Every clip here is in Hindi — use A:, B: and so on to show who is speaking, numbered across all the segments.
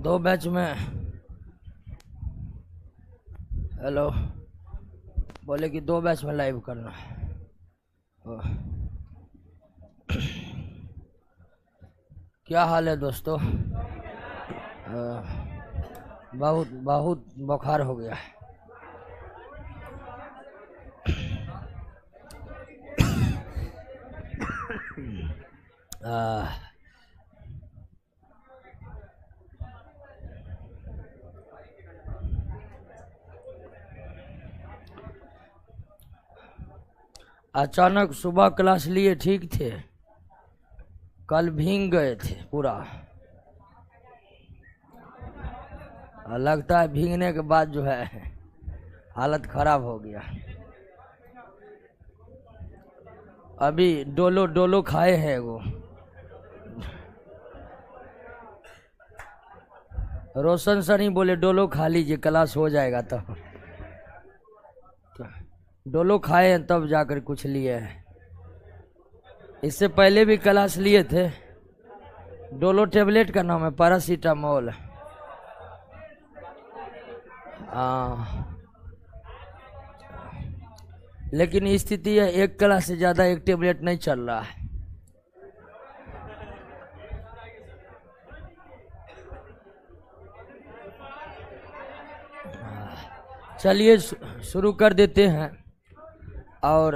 A: दो बैच में। हेलो, बोले कि दो बैच में लाइव करना। क्या हाल है दोस्तों? बहुत बहुत बुखार हो गया है। अचानक सुबह क्लास लिए ठीक थे, कल भीग गए थे पूरा। लगता है भीगने के बाद जो है हालत खराब हो गया। अभी डोलो डोलो खाए हैं वो। रोशन सर ही बोले डोलो खा लीजिए, क्लास हो जाएगा। तो डोलो खाए हैं तब जाकर कुछ लिए हैं। इससे पहले भी क्लास लिए थे। डोलो टेबलेट का नाम है पैरासीटामोल। लेकिन स्थिति है एक क्लास से ज्यादा एक टेबलेट नहीं चल रहा है। चलिए शुरू कर देते हैं। और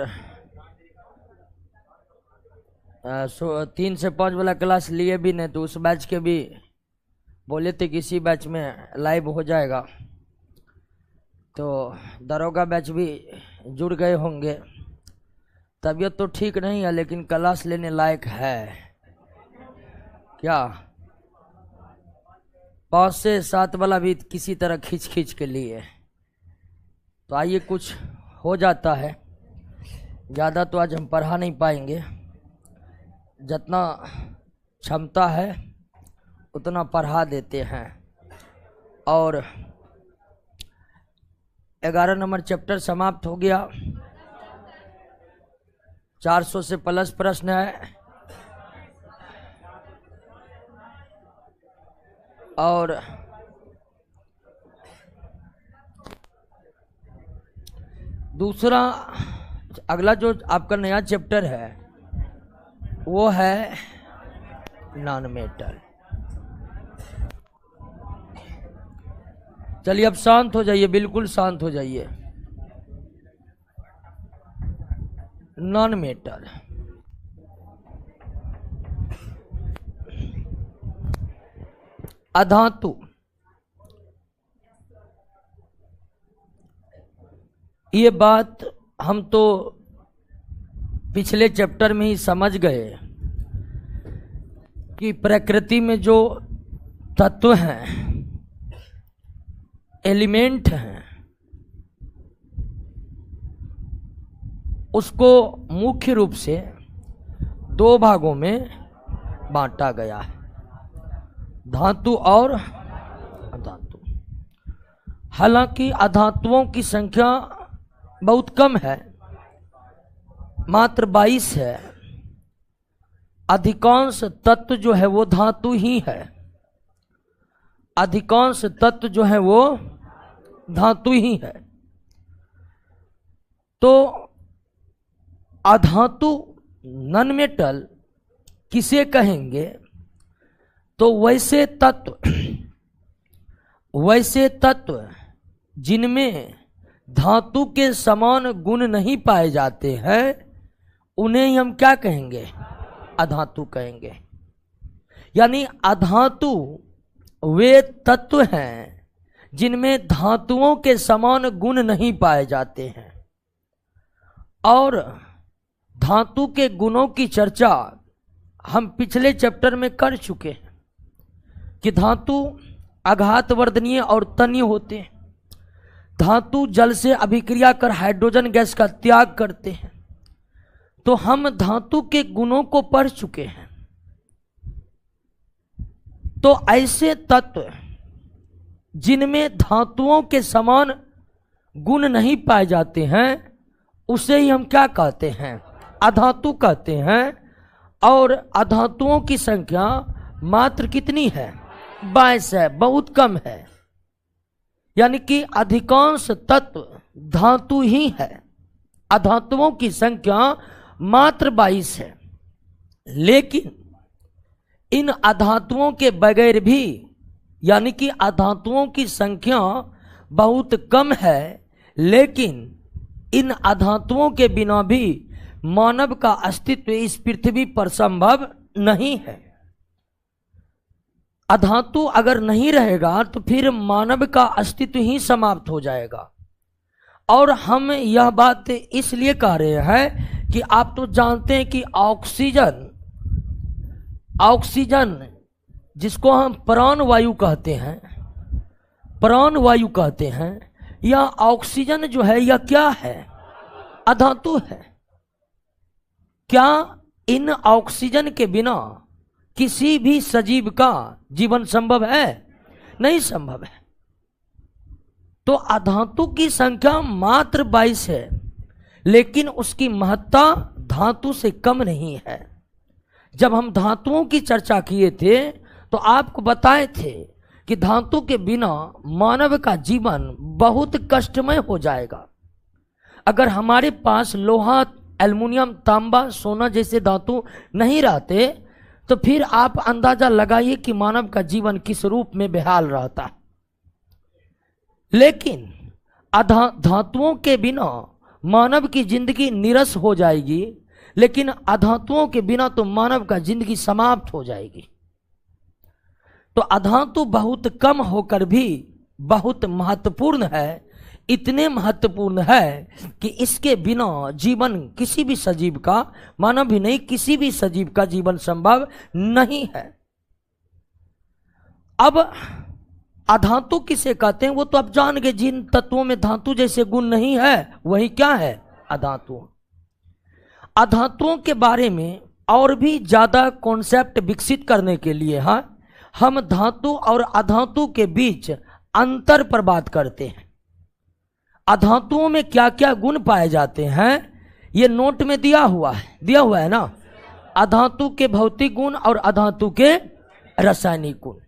A: 3 से 5 वाला क्लास लिए भी नहीं, तो उस बैच के भी बोले थे कि इसी बैच में लाइव हो जाएगा। तो दरोगा बैच भी जुड़ गए होंगे। तबीयत तो ठीक नहीं है लेकिन क्लास लेने लायक है। क्या 5 से 7 वाला भी किसी तरह खींच खींच के लिए। तो आइए, कुछ हो जाता है। ज़्यादा तो आज हम पढ़ा नहीं पाएंगे, जितना क्षमता है उतना पढ़ा देते हैं। और 11 नंबर चैप्टर समाप्त हो गया। 400 से प्लस प्रश्न है। और दूसरा अगला जो आपका नया चैप्टर है वो है नॉन मेटल। चलिए अब शांत हो जाइए, बिल्कुल शांत हो जाइए। नॉन मेटल अधातु। ये बात हम तो पिछले चैप्टर में ही समझ गए कि प्रकृति में जो तत्व हैं, एलिमेंट हैं, उसको मुख्य रूप से 2 भागों में बांटा गया है, धातु और अधातु। हालांकि अधातुओं की संख्या बहुत कम है, मात्र 22 है। अधिकांश तत्व जो है वो धातु ही है। अधिकांश तत्व जो है वो धातु ही है। तो अधातु नॉन मेटल किसे कहेंगे? तो वैसे तत्व जिनमें धातु के समान गुण नहीं पाए जाते हैं, उन्हें ही हम क्या कहेंगे? अधातु कहेंगे। यानी अधातु वे तत्व हैं जिनमें धातुओं के समान गुण नहीं पाए जाते हैं। और धातु के गुणों की चर्चा हम पिछले चैप्टर में कर चुके हैं कि धातु आघात वर्धनीय और तन्य होते हैं। धातु जल से अभिक्रिया कर हाइड्रोजन गैस का त्याग करते हैं। तो हम धातु के गुणों को पढ़ चुके हैं। तो ऐसे तत्व जिनमें धातुओं के समान गुण नहीं पाए जाते हैं, उसे ही हम क्या कहते हैं? अधातु कहते हैं। और अधातुओं की संख्या मात्र कितनी है? 22 है, बहुत कम है। यानी कि अधिकांश तत्व धातु ही है। अधातुओं की संख्या मात्र 22 है। लेकिन इन अधातुओं के बगैर भी, यानी कि अधातुओं की संख्या बहुत कम है, लेकिन इन अधातुओं के बिना भी मानव का अस्तित्व इस पृथ्वी पर संभव नहीं है। अधातु अगर नहीं रहेगा तो फिर मानव का अस्तित्व ही समाप्त हो जाएगा। और हम यह बात इसलिए कह रहे हैं कि आप तो जानते हैं कि ऑक्सीजन जिसको हम प्राण वायु कहते हैं, प्राण वायु कहते हैं, यह ऑक्सीजन जो है यह क्या है? अधातु है। क्या इन ऑक्सीजन के बिना किसी भी सजीव का जीवन संभव है? नहीं संभव है। तो अधातु की संख्या मात्र 22 है, लेकिन उसकी महत्ता धातु से कम नहीं है। जब हम धातुओं की चर्चा किए थे तो आपको बताए थे कि धातु के बिना मानव का जीवन बहुत कष्टमय हो जाएगा। अगर हमारे पास लोहा, एल्युमिनियम, तांबा, सोना जैसे धातु नहीं रहते तो फिर आप अंदाजा लगाइए कि मानव का जीवन किस रूप में बेहाल रहता। लेकिन धातुओं के बिना मानव की जिंदगी नीरस हो जाएगी, लेकिन अधातुओं के बिना तो मानव का जिंदगी समाप्त हो जाएगी। तो अधातु बहुत कम होकर भी बहुत महत्वपूर्ण है। इतने महत्वपूर्ण है कि इसके बिना जीवन किसी भी सजीव का, मानव भी नहीं, किसी भी सजीव का जीवन संभव नहीं है। अब अधातु किसे कहते हैं वो तो आप जान गए। जिन तत्वों में धातु जैसे गुण नहीं है वही क्या है? अधातु। अधातुओं के बारे में और भी ज्यादा कॉन्सेप्ट विकसित करने के लिए हम धातु और अधातु के बीच अंतर पर बात करते हैं। अधातुओं में क्या क्या गुण पाए जाते हैं ये नोट में दिया हुआ है ना। अधातु के भौतिक गुण और अधातु के रासायनिक गुण।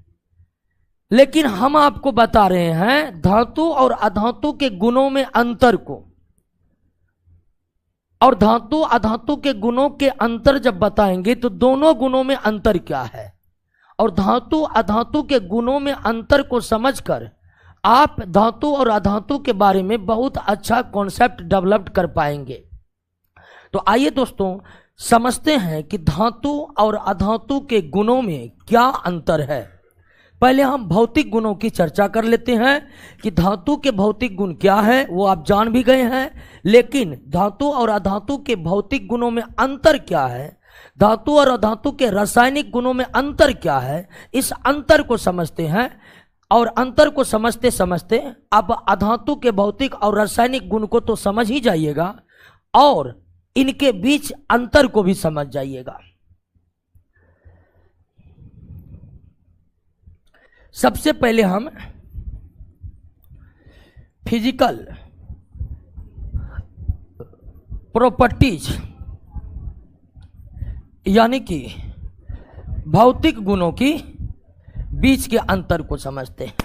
A: लेकिन हम आपको बता रहे हैं धातु और अधातु के गुणों में अंतर को। और धातु अधातु के गुणों के अंतर जब बताएंगे तो दोनों गुणों में अंतर क्या है, और धातु अधातु के गुणों में अंतर को समझकर आप धातु और अधातु के बारे में बहुत अच्छा कॉन्सेप्ट डेवलप कर पाएंगे। तो आइए दोस्तों समझते हैं कि धातु और अधातु के गुणों में क्या अंतर है। पहले हम भौतिक गुणों की चर्चा कर लेते हैं कि धातु के भौतिक गुण क्या है, वो आप जान भी गए हैं। लेकिन धातु और अधातु के भौतिक गुणों में अंतर क्या है, धातु और अधातु के रासायनिक गुणों में अंतर क्या है, इस अंतर को समझते हैं। और अंतर को समझते समझते आप अधातु के भौतिक और रासायनिक गुण को तो समझ ही जाइएगा और इनके बीच अंतर को भी समझ जाइएगा। सबसे पहले हम फिजिकल प्रॉपर्टीज यानी कि भौतिक गुणों की बीच के अंतर को समझते हैं।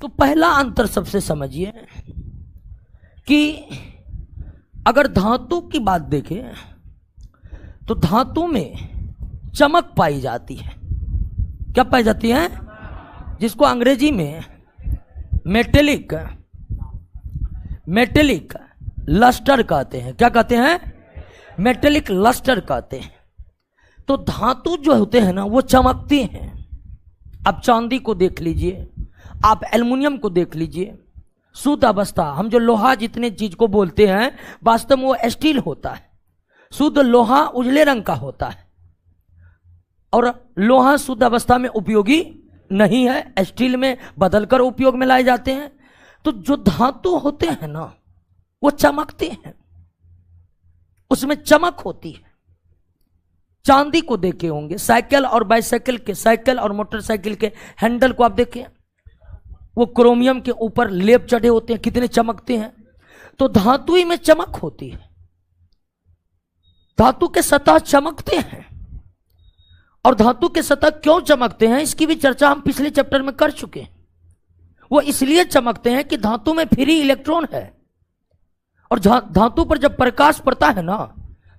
A: तो पहला अंतर सबसे समझिए कि अगर धातु की बात देखें तो धातु में चमक पाई जाती है। क्या पाई जाती है? जिसको अंग्रेजी में मेटेलिक लस्टर कहते हैं। क्या कहते हैं? मेटेलिक लस्टर कहते हैं। तो धातु जो होते हैं ना वो चमकती हैं। आप चांदी को देख लीजिए, आप एल्युमिनियम को देख लीजिए, शुद्ध अवस्था, हम जो लोहा जितने चीज को बोलते हैं वास्तव में वो स्टील होता है। शुद्ध लोहा उजले रंग का होता है और लोहा शुद्ध अवस्था में उपयोगी नहीं है, स्टील में बदलकर उपयोग में लाए जाते हैं। तो जो धातु होते हैं ना वो चमकते हैं, उसमें चमक होती है। चांदी को देखे होंगे, साइकिल और बाइसाइकिल के, साइकिल और मोटरसाइकिल के हैंडल को आप देखें, वो क्रोमियम के ऊपर लेप चढ़े होते हैं, कितने चमकते हैं। तो धातु ही में चमक होती है, धातु के सतह चमकते हैं। और धातु के सतह क्यों चमकते हैं इसकी भी चर्चा हम पिछले चैप्टर में कर चुके हैं। वो इसलिए चमकते हैं कि धातु में फ्री इलेक्ट्रॉन है, और धातु पर जब प्रकाश पड़ता है ना,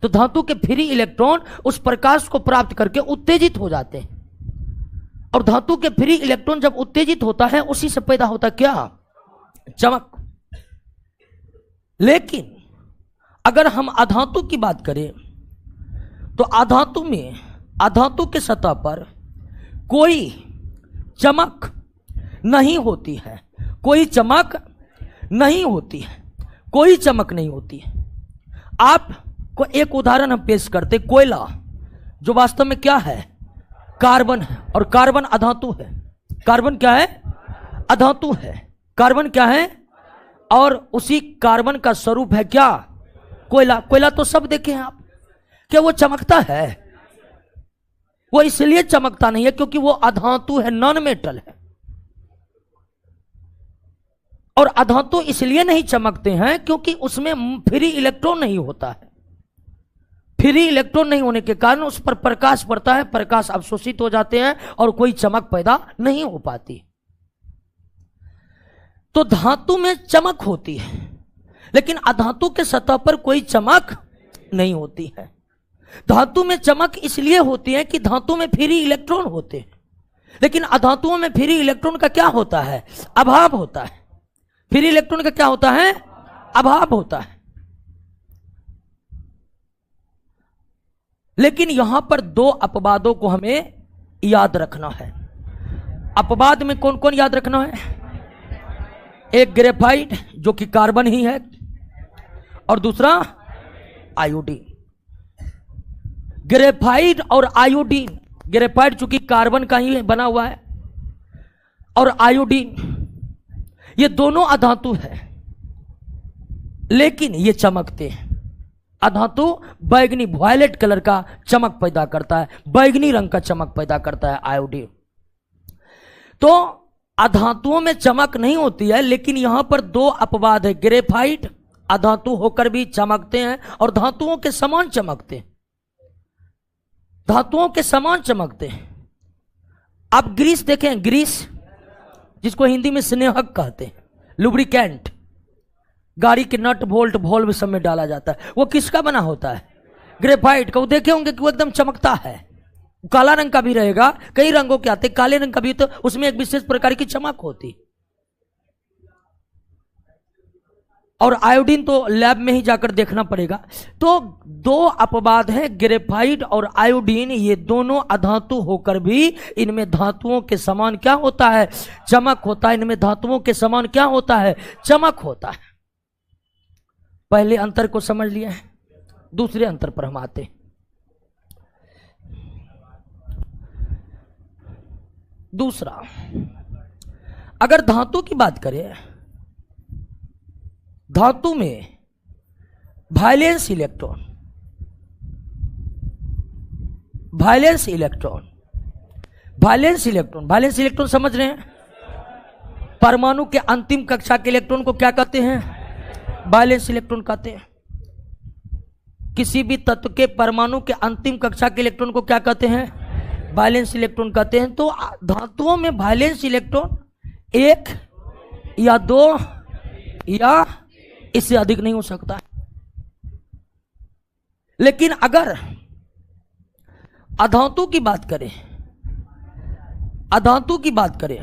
A: तो धातु के फ्री इलेक्ट्रॉन उस प्रकाश को प्राप्त करके उत्तेजित हो जाते हैं, और धातु के फ्री इलेक्ट्रॉन जब उत्तेजित होता है उसी से पैदा होता क्या? चमक। लेकिन अगर हम अधातु की बात करें तो अधातु के सतह पर कोई चमक नहीं होती है, कोई चमक नहीं होती है, कोई चमक नहीं होती है। आपको एक उदाहरण हम पेश करते, कोयला जो वास्तव में क्या है? कार्बन है, और कार्बन अधातु है। कार्बन क्या है? अधातु है। कार्बन क्या है? और उसी कार्बन का स्वरूप है क्या? कोयला। कोयला तो सब देखे हैं आप, क्या वो चमकता है? वो इसलिए चमकता नहीं है क्योंकि वो अधातु है, नॉन मेटल है। और अधातु इसलिए नहीं चमकते हैं क्योंकि उसमें फ्री इलेक्ट्रॉन नहीं होता है। फ्री इलेक्ट्रॉन नहीं होने के कारण उस पर प्रकाश पड़ता है, प्रकाश अवशोषित हो जाते हैं और कोई चमक पैदा नहीं हो पाती। तो धातु में चमक होती है, लेकिन अधातु के सतह पर कोई चमक नहीं होती है। धातु में चमक इसलिए होती है कि धातु में फ्री इलेक्ट्रॉन होते हैं, लेकिन अधातुओं में फ्री इलेक्ट्रॉन का क्या होता है? अभाव होता है। फ्री इलेक्ट्रॉन का क्या होता है? अभाव होता है। लेकिन यहां पर दो अपवादों को हमें याद रखना है। अपवाद में कौन कौन याद रखना है? एक ग्रेफाइट जो कि कार्बन ही है, और दूसरा आयोडीन। ग्रेफाइट और आयोडीन, ग्रेफाइट चूंकि कार्बन का ही बना हुआ है, और आयोडीन ये दोनों अधातु है, लेकिन ये चमकते हैं। अधातु बैगनी वायलेट कलर का चमक पैदा करता है, बैगनी रंग का चमक पैदा करता है आयोडीन। तो अधातुओं में चमक नहीं होती है, लेकिन यहां पर दो अपवाद है। ग्रेफाइट अधातु होकर भी चमकते हैं और धातुओं के समान चमकते हैं, धातुओं के समान चमकते हैं। आप ग्रीस देखें, ग्रीस जिसको हिंदी में स्नेहक कहते हैं, लुब्रिकेंट, गाड़ी के नट बोल्ट वॉल्व सब में डाला जाता है, वो किसका बना होता है? ग्रेफाइट का। वो देखे होंगे कि वो एकदम चमकता है, काला रंग का भी रहेगा, कई रंगों के आते, काले रंग का भी, तो उसमें एक विशेष प्रकार की चमक होती। और आयोडीन तो लैब में ही जाकर देखना पड़ेगा। तो दो अपवाद है, ग्रेफाइट और आयोडीन, ये दोनों अधातु होकर भी इनमें धातुओं के समान क्या होता है? चमक होता है। इनमें धातुओं के समान क्या होता है? चमक होता है। पहले अंतर को समझ लिया है, दूसरे अंतर पर हम आते हैं। दूसरा, अगर धातु की बात करें, धातु में valence electron, valence electron, valence electron, valence electron समझ रहे हैं? परमाणु के अंतिम कक्षा के इलेक्ट्रॉन को क्या कहते हैं? वैलेंस इलेक्ट्रॉन कहते हैं। किसी भी तत्व के परमाणु के अंतिम कक्षा के इलेक्ट्रॉन को क्या कहते हैं? वैलेंस इलेक्ट्रॉन कहते हैं। तो धातुओं में वैलेंस इलेक्ट्रॉन एक या दो या इससे अधिक नहीं हो सकता। लेकिन अगर अधातु की बात करें, अधातु की बात करें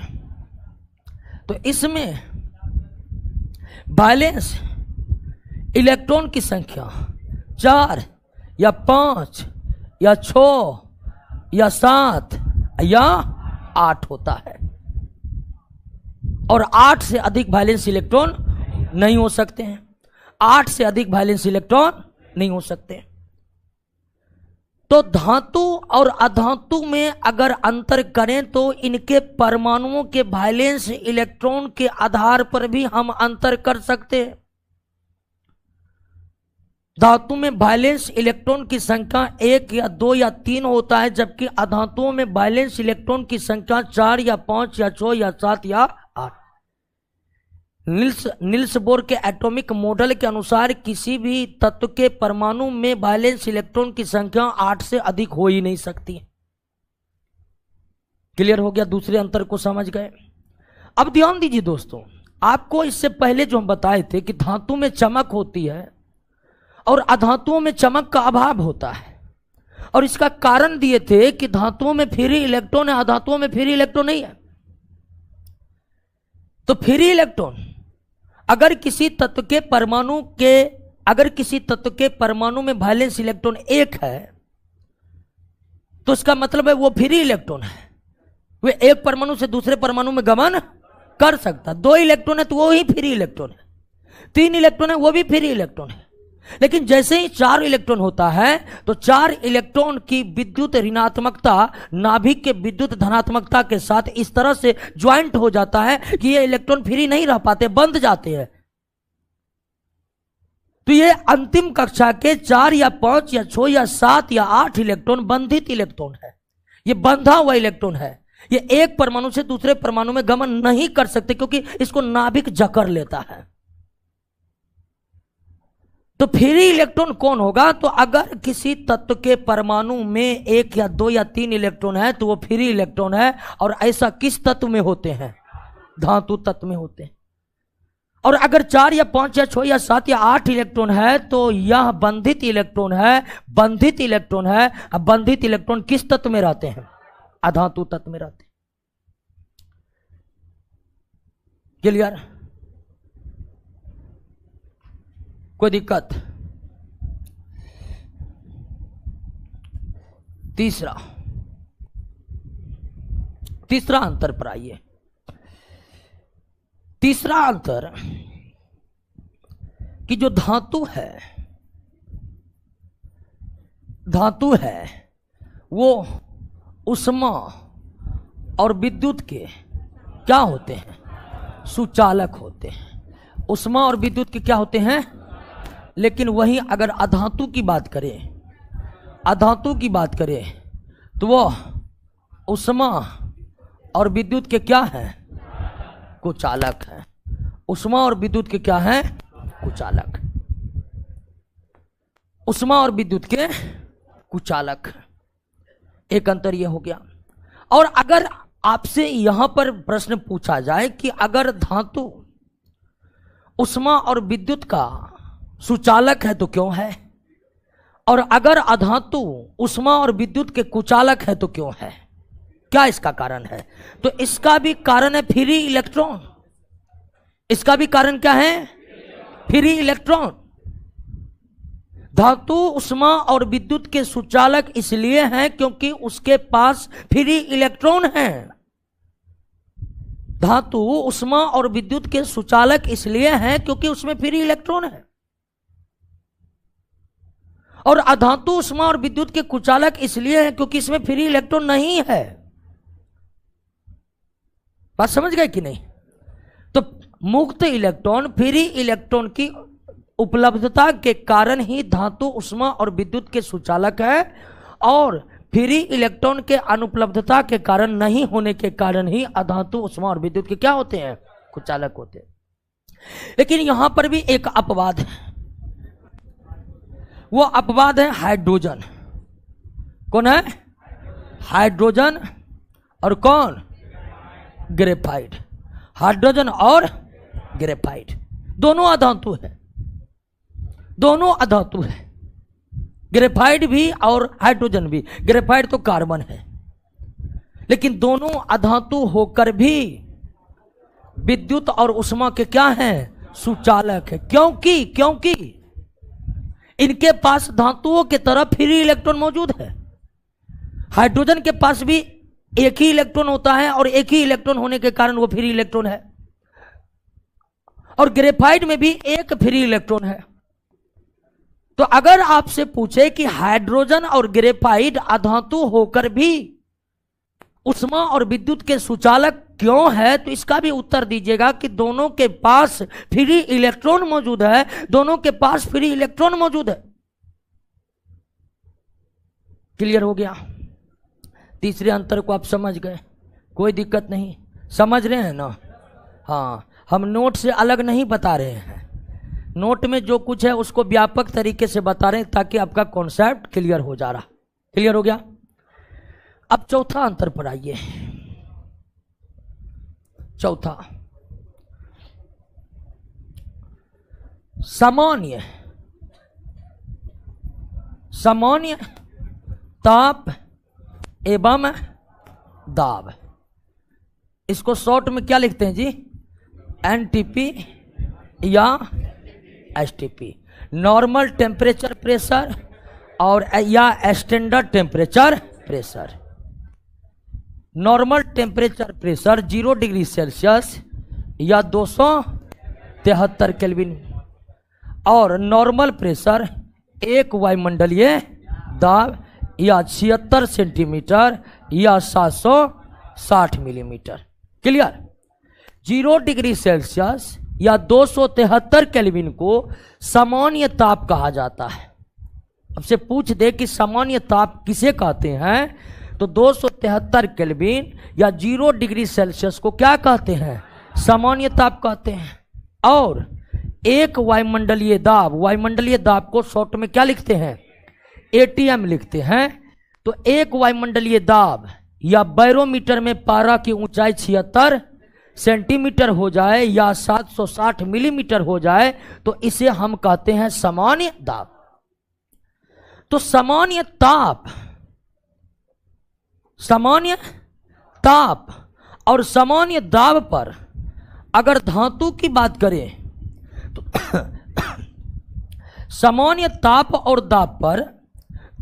A: तो इसमें वैलेंस इलेक्ट्रॉन की संख्या 4 या 5 या 6 या 7 या 8 होता है, और 8 से अधिक वैलेंस इलेक्ट्रॉन नहीं हो सकते हैं। 8 से अधिक वैलेंस इलेक्ट्रॉन नहीं हो सकते। तो धातु और अधातु में अगर अंतर करें तो इनके परमाणुओं के वैलेंस इलेक्ट्रॉन के आधार पर भी हम अंतर कर सकते हैं। धातु में वैलेंस इलेक्ट्रॉन की संख्या 1 या 2 या 3 होता है, जबकि अधातुओं में वैलेंस इलेक्ट्रॉन की संख्या 4 या 5 या 6 या 7 या 8। निल्स बोर के एटॉमिक मॉडल के अनुसार किसी भी तत्व के परमाणु में वैलेंस इलेक्ट्रॉन की संख्या 8 से अधिक हो ही नहीं सकती। क्लियर हो गया? दूसरे अंतर को समझ गए। अब ध्यान दीजिए दोस्तों, आपको इससे पहले जो हम बताए थे कि धातु में चमक होती है और अधातुओं में चमक का अभाव होता है, और इसका कारण दिए थे कि धातुओं में फ्री इलेक्ट्रॉन है, अधातुओं में फ्री इलेक्ट्रॉन नहीं है। तो फ्री इलेक्ट्रॉन अगर किसी तत्व के परमाणु में वैलेंस इलेक्ट्रॉन एक है तो इसका मतलब है वो फ्री इलेक्ट्रॉन है, वे एक परमाणु से दूसरे परमाणु में गमन कर सकता। 2 इलेक्ट्रॉन है तो वो ही फ्री इलेक्ट्रॉन है, 3 इलेक्ट्रॉन है वो भी फ्री इलेक्ट्रॉन है। लेकिन जैसे ही 4 इलेक्ट्रॉन होता है तो 4 इलेक्ट्रॉन की विद्युत ऋणात्मकता नाभिक के विद्युत धनात्मकता के साथ इस तरह से ज्वाइंट हो जाता है कि ये इलेक्ट्रॉन फ्री नहीं रह पाते, बंध जाते हैं। तो ये अंतिम कक्षा के 4 या 5 या 6 या 7 या 8 इलेक्ट्रॉन बंधित इलेक्ट्रॉन है, ये बंधा हुआ इलेक्ट्रॉन है। ये एक परमाणु से दूसरे परमाणु में गमन नहीं कर सकते क्योंकि इसको नाभिक जकड़ लेता है। तो फ्री इलेक्ट्रॉन कौन होगा? तो अगर किसी तत्व के परमाणु में 1 या 2 या 3 इलेक्ट्रॉन है तो वो फ्री इलेक्ट्रॉन है। और ऐसा किस तत्व में होते हैं? धातु तत्व में होते हैं। और अगर 4 या 5 या 6 या 7 या 8 इलेक्ट्रॉन है तो यह बंधित इलेक्ट्रॉन है, बंधित इलेक्ट्रॉन है। अब बंधित इलेक्ट्रॉन किस तत्व में रहते हैं? अधातु तत्व में रहते हैं। क्लियर? कोई दिक्कत? तीसरा अंतर पर आइए। तीसरा अंतर कि जो धातु है वो उष्मा और विद्युत के क्या होते हैं? सुचालक होते हैं। उष्मा और विद्युत के क्या होते हैं? लेकिन वहीं अगर अधातु की बात करें तो वो उष्मा और विद्युत के क्या हैं? कुचालक है। उष्मा और विद्युत के क्या हैं? कुचालक। उष्मा और विद्युत के कुचालक। एक अंतर यह हो गया। और अगर आपसे यहां पर प्रश्न पूछा जाए कि अगर धातु उष्मा और विद्युत का सुचालक है तो क्यों है, और अगर अधातु उष्मा और विद्युत के कुचालक है तो क्यों है? क्या इसका कारण है? तो इसका भी कारण है फ्री इलेक्ट्रॉन। इसका भी कारण क्या है? Free electron. धातु उष्मा और विद्युत के सुचालक इसलिए हैं क्योंकि उसके पास फ्री इलेक्ट्रॉन है। धातु उष्मा और विद्युत के सुचालक इसलिए हैं क्योंकि उसमें फ्री इलेक्ट्रॉन है। और अधातु उष्मा और विद्युत के कुचालक इसलिए हैं क्योंकि इसमें फ्री इलेक्ट्रॉन नहीं है। बात समझ गए कि नहीं? तो मुक्त इलेक्ट्रॉन, फ्री इलेक्ट्रॉन की उपलब्धता के कारण ही धातु उष्मा और विद्युत के सुचालक है, और फ्री इलेक्ट्रॉन के अनुपलब्धता के कारण नहीं होने के कारण ही अधातु उष्मा और विद्युत के क्या होते हैं? कुचालक होते हैं। लेकिन यहां पर भी एक अपवाद है। वो अपवाद है हाइड्रोजन। कौन है? हाइड्रोजन और कौन? ग्रेफाइट। हाइड्रोजन और ग्रेफाइट दोनों अधातु है, दोनों अधातु है। ग्रेफाइट भी और हाइड्रोजन भी। ग्रेफाइट तो कार्बन है, लेकिन दोनों अधातु होकर भी विद्युत और उष्मा के क्या हैं? सुचालक है। क्योंकि इनके पास धातुओं के तरह फ्री इलेक्ट्रॉन मौजूद है। हाइड्रोजन के पास भी एक ही इलेक्ट्रॉन होता है और एक ही इलेक्ट्रॉन होने के कारण वो फ्री इलेक्ट्रॉन है, और ग्रेफाइट में भी एक फ्री इलेक्ट्रॉन है। तो अगर आपसे पूछे कि हाइड्रोजन और ग्रेफाइट अधातु होकर भी उष्मा और विद्युत के सुचालक क्यों है, तो इसका भी उत्तर दीजिएगा कि दोनों के पास फ्री इलेक्ट्रॉन मौजूद है। दोनों के पास फ्री इलेक्ट्रॉन मौजूद है। क्लियर हो गया? तीसरे अंतर को आप समझ गए? कोई दिक्कत नहीं? समझ रहे हैं ना? हाँ, हम नोट से अलग नहीं बता रहे हैं। नोट में जो कुछ है उसको व्यापक तरीके से बता रहे हैं ताकि आपका कॉन्सेप्ट क्लियर हो जा रहा। क्लियर हो गया? अब चौथा अंतर पर आइए। चौथा, सामान्य ताप एवं दाब। इसको शॉर्ट में क्या लिखते हैं जी? एनटीपी या एसटीपी, नॉर्मल टेम्परेचर प्रेशर और या standard temperature pressure. Normal temperature pressure 0 degree Celsius या 273 केल्विन, और नॉर्मल प्रेशर 1 वायुमंडलीय दाब या 76 सेंटीमीटर या 760 मिलीमीटर। क्लियर? 0 डिग्री सेल्सियस या 273 केल्विन को सामान्य ताप कहा जाता है। अब से पूछ दे कि सामान्य ताप किसे कहते हैं, तो 273 केल्विन या 0 डिग्री सेल्सियस को क्या कहते हैं? सामान्य ताप कहते हैं। और 1 वायुमंडलीय दाब को शॉर्ट में क्या लिखते हैं? एटीएम लिखते हैं। तो 1 वायुमंडलीय दाब या बैरोमीटर में पारा की ऊंचाई 76 सेंटीमीटर हो जाए या 760 मिलीमीटर हो जाए तो इसे हम कहते हैं सामान्य दाब। तो सामान्य ताप और सामान्य दाब पर अगर धातु की बात करें तो सामान्य ताप और दाब पर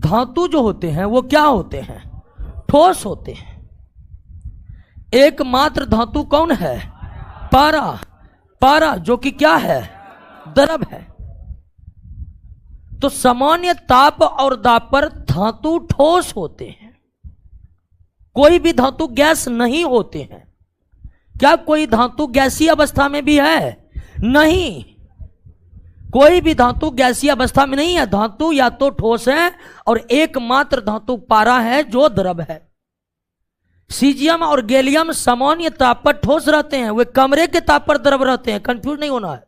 A: धातु जो होते हैं वो क्या होते हैं? ठोस होते हैं। एकमात्र धातु कौन है? पारा जो कि क्या है? द्रव है। तो सामान्य ताप और दाब पर धातु ठोस होते हैं। कोई भी धातु गैस नहीं होते हैं। क्या कोई धातु गैसीय अवस्था में भी है? नहीं, कोई भी धातु गैसीय अवस्था में नहीं है। धातु या तो ठोस है और एकमात्र धातु पारा है जो द्रव है। सीजियम और गैलियम सामान्य ताप पर ठोस रहते हैं, वे कमरे के ताप पर द्रव रहते हैं। कंफ्यूज नहीं होना है।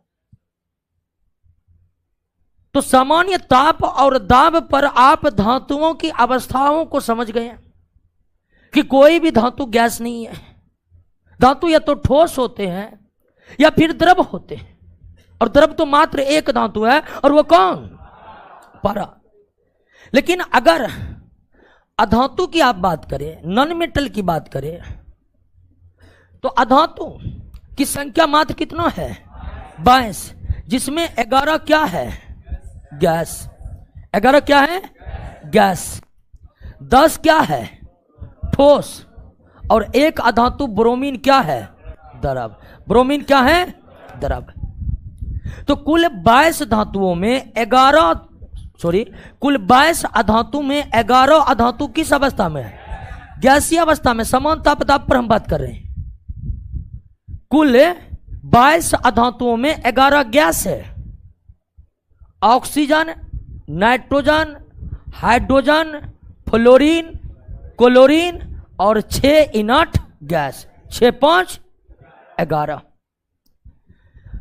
A: तो सामान्य ताप और दाब पर आप धातुओं की अवस्थाओं को समझ गए कि कोई भी धातु गैस नहीं है। धातु या तो ठोस होते हैं या फिर द्रव होते हैं, और द्रव तो मात्र एक धातु है, और वो कौन? पारा। लेकिन अगर अधातु की आप बात करें, नॉन मेटल की बात करें, तो अधातु की संख्या मात्र कितना है? 22, जिसमें 11 क्या है? गैस। 11 क्या है? गैस। 10 क्या है? ठोस। और एक अधातु ब्रोमीन क्या है? द्रव। ब्रोमीन क्या है? द्रव। तो कुल 22 धातुओं में 22 अधातु में 11 अधातु किस अवस्था में है? गैसीय अवस्था में। समान ताप दाब पर हम बात कर रहे हैं। कुल 22 अधातुओं में 11 गैस है। Oxygen, nitrogen, hydrogen, fluorine, chlorine और 6 inert gas. 6 5 11।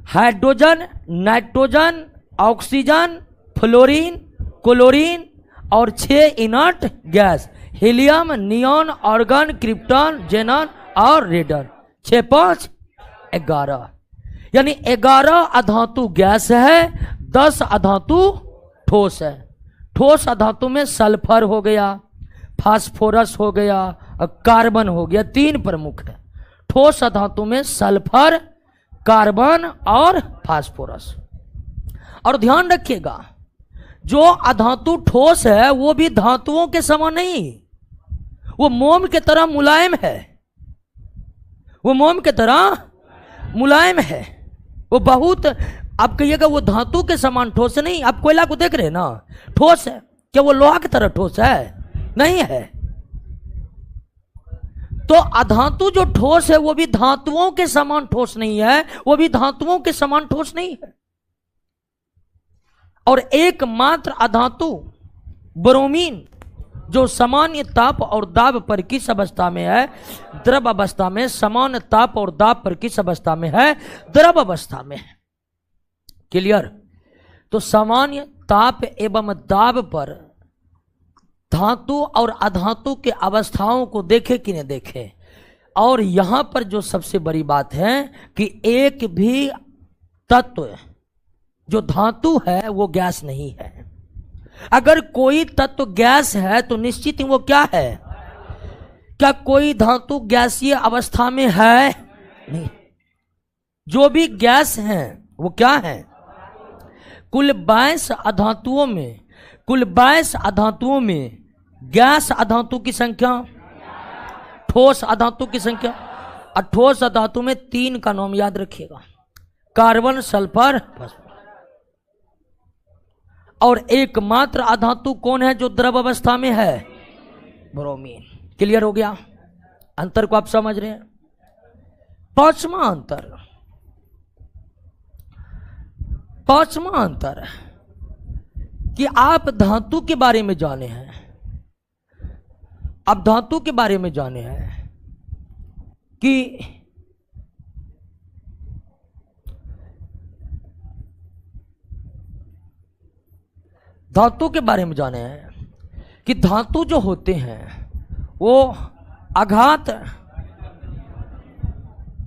A: Hydrogen, nitrogen, oxygen, fluorine, chlorine और 6 inert gas. Helium, neon, argon, krypton, xenon और रेडन। 6 5 11, यानी 11 अधातु गैस है, 10 अधातु ठोस है। ठोस अधातु में सल्फर हो गया, फास्फोरस हो गया और कार्बन हो गया। 3 प्रमुख है ठोस अधातु में: सल्फर, कार्बन और फास्फोरस। और ध्यान रखिएगा, जो अधातु ठोस है वो भी धातुओं के समान नहीं, वो मोम के तरह मुलायम है। वो मोम के तरह मुलायम है। वो बहुत, आप कहिएगा वो धातु के समान ठोस है, नहीं। आप कोयला को देख रहे हैं ना, ठोस है। क्या वो लोहा की तरह ठोस है? नहीं है। तो अधातु जो ठोस है वो भी धातुओं के समान ठोस नहीं है, वो भी धातुओं के समान ठोस नहीं है। और एकमात्र अधातु ब्रोमीन जो सामान्य ताप और दाब पर किस अवस्था में है? द्रव अवस्था में। समान ताप और दाब पर किस अवस्था में है? द्रव अवस्था में है। क्लियर? तो सामान्य ताप एवं दाब पर धातु और अधातु के अवस्थाओं को देखे कि नहीं देखे? और यहां पर जो सबसे बड़ी बात है कि एक भी तत्व जो धातु है वो गैस नहीं है। अगर कोई तत्व गैस है तो निश्चित ही वो क्या है? क्या कोई धातु गैसीय अवस्था में है? नहीं। जो भी गैस हैं वो क्या है? कुल 22 अधातुओं में गैस अधातु की संख्या, ठोस अधातु की संख्या, और ठोस अधातु में 3 का नाम याद रखिएगा, कार्बन, सल्फर, फॉस्फोरस। और एकमात्र अधातु कौन है जो द्रव अवस्था में है? ब्रोमीन। क्लियर हो गया? अंतर को आप समझ रहे हैं? पांचवा अंतर कि आप धातु के बारे में जाने हैं। अब धातु के बारे में जाने हैं कि धातु के बारे में जाने हैं कि धातु जो होते हैं वो आघात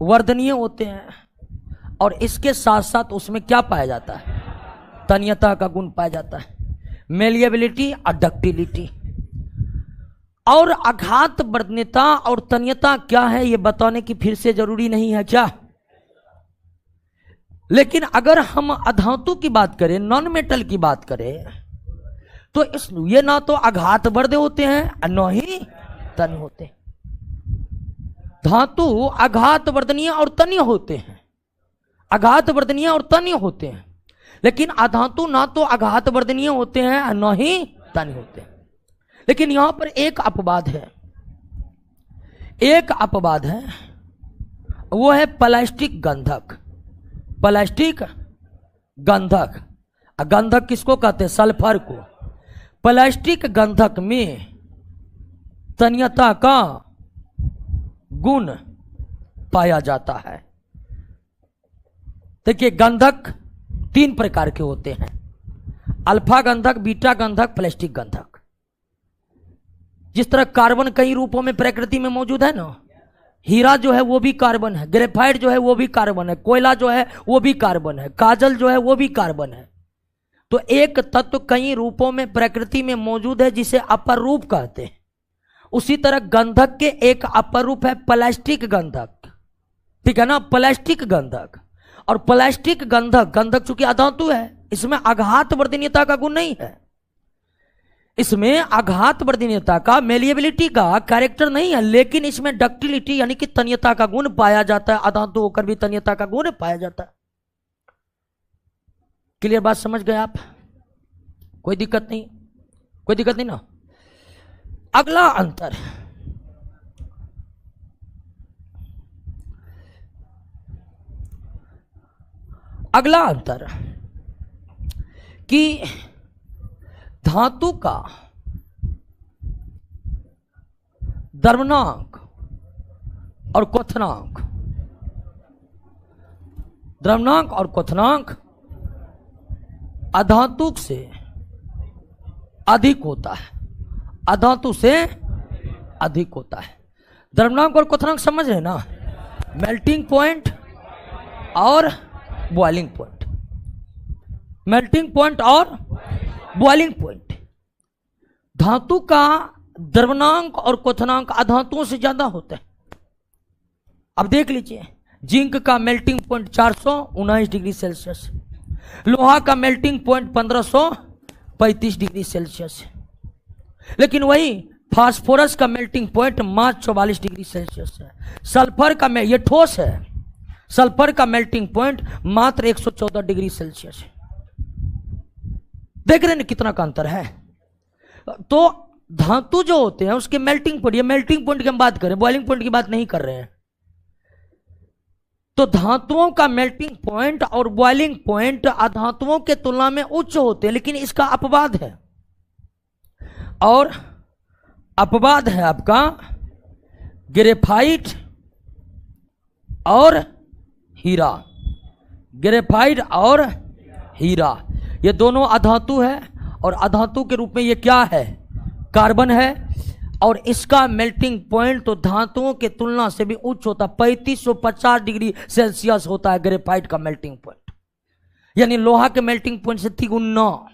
A: वर्धनीय होते हैं, और इसके साथ साथ उसमें क्या पाया जाता है? तन्यता का गुण पाया जाता है, मेलिएबिलिटी और डक्टिलिटी। और आघात वर्धनीयता और तन्यता क्या है ये बताने की फिर से जरूरी नहीं है क्या? लेकिन अगर हम अधातु की बात करें, नॉन मेटल की बात करें, तो ये ना तो आघात वर्ध होते हैं न ही तन्य होते हैं। धातु आघात वर्धनीय और तन्य होते हैं, आघात वर्धनीय और तन्य होते हैं, लेकिन अधातु ना तो आघात वर्धनीय होते हैं न ही तन्य होते हैं। लेकिन यहां पर एक अपवाद है, वो है प्लास्टिक गंधक। प्लास्टिक गंधक, गंधक किसको कहते हैं? सल्फर को। प्लास्टिक गंधक में तन्यता का गुण पाया जाता है। देखिए, गंधक 3 प्रकार के होते हैं, अल्फा गंधक, बीटा गंधक, प्लास्टिक गंधक। जिस तरह कार्बन कई रूपों में प्रकृति में मौजूद है ना, हीरा जो है वो भी कार्बन है, ग्रेफाइट जो है वो भी कार्बन है, कोयला जो है वो भी कार्बन है, काजल जो है वो भी कार्बन है। तो एक तत्व कई रूपों में प्रकृति में मौजूद है जिसे अपर रूप कहते हैं। उसी तरह गंधक के एक अपर रूप है प्लास्टिक गंधक, ठीक है ना? प्लास्टिक गंधक और प्लास्टिक गंधक चूंकि अधातु है, इसमें आघात वर्धनीयता का गुण नहीं है, इसमें आघात वर्धनीयता का, मेलिएबिलिटी का कैरेक्टर नहीं है, लेकिन इसमें डक्टिलिटी यानी कि तन्यता का गुण पाया जाता है। अधातु होकर भी तन्यता का गुण पाया जाता है। क्लियर बात समझ गए आप? कोई दिक्कत नहीं ना? अगला अंतर कि धातु का द्रवणांक और क्वथनांक अधातु से अधिक होता है, द्रवणांक और क्वथनांक समझ रहे ना? मेल्टिंग पॉइंट और बॉइलिंग पॉइंट, मेल्टिंग पॉइंट और बॉइलिंग पॉइंट। धातु का द्रवणांक और क्वथनांक अधातुओं से ज्यादा होता है। अब देख लीजिए, जिंक का मेल्टिंग पॉइंट 419 डिग्री सेल्सियस, लोहा का मेल्टिंग पॉइंट 1535 डिग्री सेल्सियस, लेकिन वही फास्फोरस का मेल्टिंग पॉइंट मात्र 44 डिग्री सेल्सियस है। सल्फर का, ये ठोस है, सल्फर का मेल्टिंग पॉइंट मात्र 114 डिग्री सेल्सियस है। देख रहे हैं कितना का अंतर है? तो धातु जो होते हैं उसके मेल्टिंग पॉइंट, ये मेल्टिंग पॉइंट की हम बात करें, बॉइलिंग पॉइंट की बात नहीं कर रहे हैं। तो धातुओं का मेल्टिंग पॉइंट और बॉइलिंग पॉइंट अधातुओं के तुलना में उच्च होते हैं, लेकिन इसका अपवाद है, और अपवाद है आपका ग्रेफाइट और हीरा। ग्रेफाइट और हीरा ये दोनों अधातु है, और अधातु के रूप में ये क्या है? कार्बन है। और इसका मेल्टिंग पॉइंट तो धातुओं के तुलना से भी उच्च होता है, 3550 डिग्री सेल्सियस होता है ग्रेफाइट का मेल्टिंग पॉइंट, यानी लोहा के मेल्टिंग पॉइंट से 3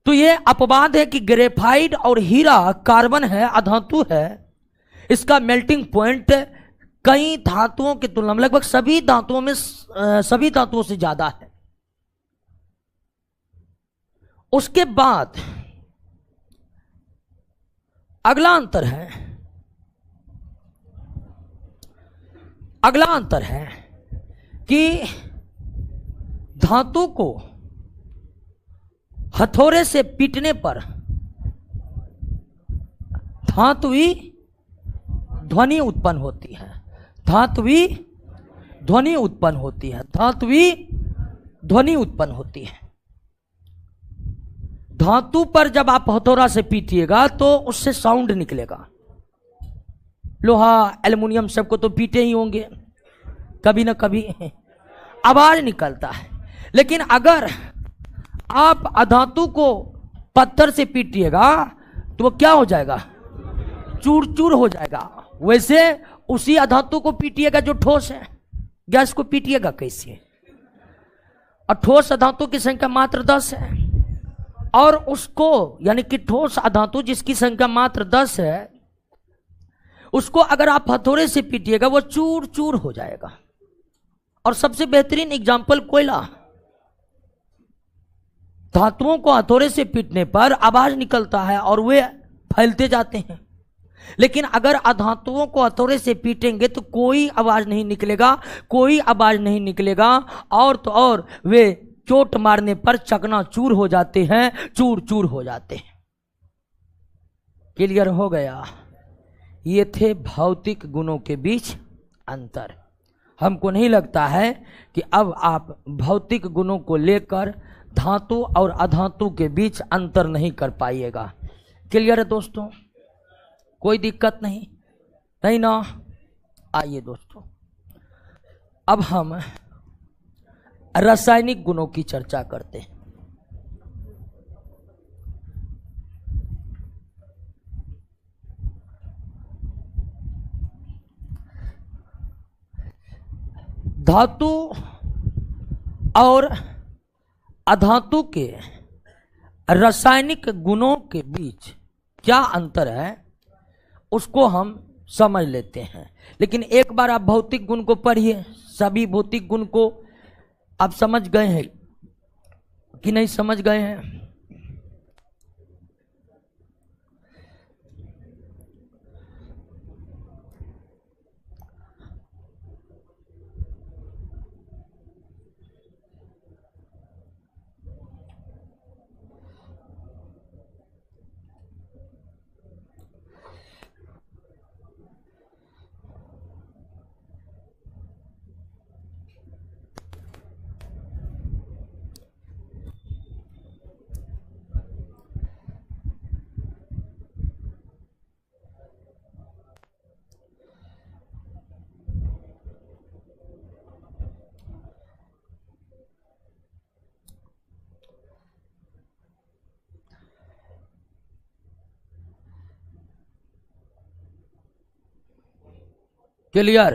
A: तो ये अपवाद है कि ग्रेफाइट और हीरा कार्बन है, अधातु है, इसका मेल्टिंग पॉइंट कई धातुओं की तुलना में लगभग सभी धातुओं में सभी धातुओं से ज्यादा है। उसके बाद अगला अंतर है कि धातु को हथौड़े से पीटने पर धातुई ध्वनि उत्पन्न होती है, धातुई ध्वनि उत्पन्न होती है, धातुई ध्वनि उत्पन्न होती है। धातु पर जब आप हथौड़ा से पीटिएगा तो उससे साउंड निकलेगा। लोहा एल्युमिनियम सबको तो पीटे ही होंगे, कभी ना कभी आवाज निकलता है। लेकिन अगर आप अधातु को पत्थर से पीटिएगा तो वो क्या हो जाएगा, चूर चूर हो जाएगा। वैसे उसी अधातु को पीटिएगा जो ठोस है, गैस को पीटिएगा कैसे? और ठोस अधातु की संख्या मात्र 10 है, और उसको यानी कि ठोस अधातु जिसकी संख्या मात्र 10 है, उसको अगर आप हथौड़े से पीटिएगा वो चूर चूर हो जाएगा। और सबसे बेहतरीन एग्जाम्पल कोयला, धातुओं को हथौड़े से पीटने पर आवाज निकलता है और वे फैलते जाते हैं, लेकिन अगर अधातुओं को हथौड़े से पीटेंगे तो कोई आवाज नहीं निकलेगा, कोई आवाज नहीं निकलेगा, और तो और वे चोट मारने पर चकनाचूर हो जाते हैं, चूर चूर हो जाते हैं। क्लियर हो गया? ये थे भौतिक गुणों के बीच अंतर। हमको नहीं लगता है कि अब आप भौतिक गुणों को लेकर धातु और अधातु के बीच अंतर नहीं कर पाइएगा। क्लियर है दोस्तों? कोई दिक्कत नहीं ना? आइए दोस्तों, अब हम रासायनिक गुणों की चर्चा करते हैं। धातु और अधातु के रासायनिक गुणों के बीच क्या अंतर है उसको हम समझ लेते हैं। लेकिन एक बार आप भौतिक गुण को पढ़िए, सभी भौतिक गुण को आप समझ गए हैं कि नहीं समझ गए हैं? क्लियर?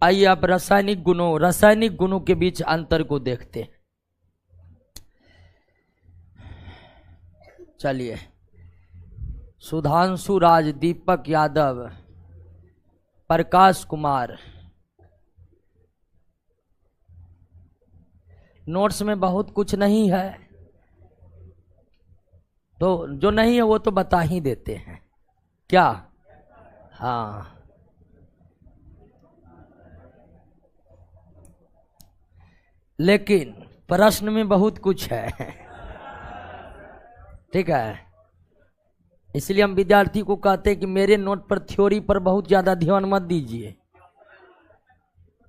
A: आइए आप रासायनिक गुणों के बीच अंतर को देखते हैं। चलिए, सुधांशु राज, दीपक यादव, प्रकाश कुमार, नोट्स में बहुत कुछ नहीं है तो जो नहीं है वो तो बता ही देते हैं क्या? हाँ, लेकिन प्रश्न में बहुत कुछ है। ठीक है, इसलिए हम विद्यार्थी को कहते हैं कि मेरे नोट पर थ्योरी पर बहुत ज्यादा ध्यान मत दीजिए,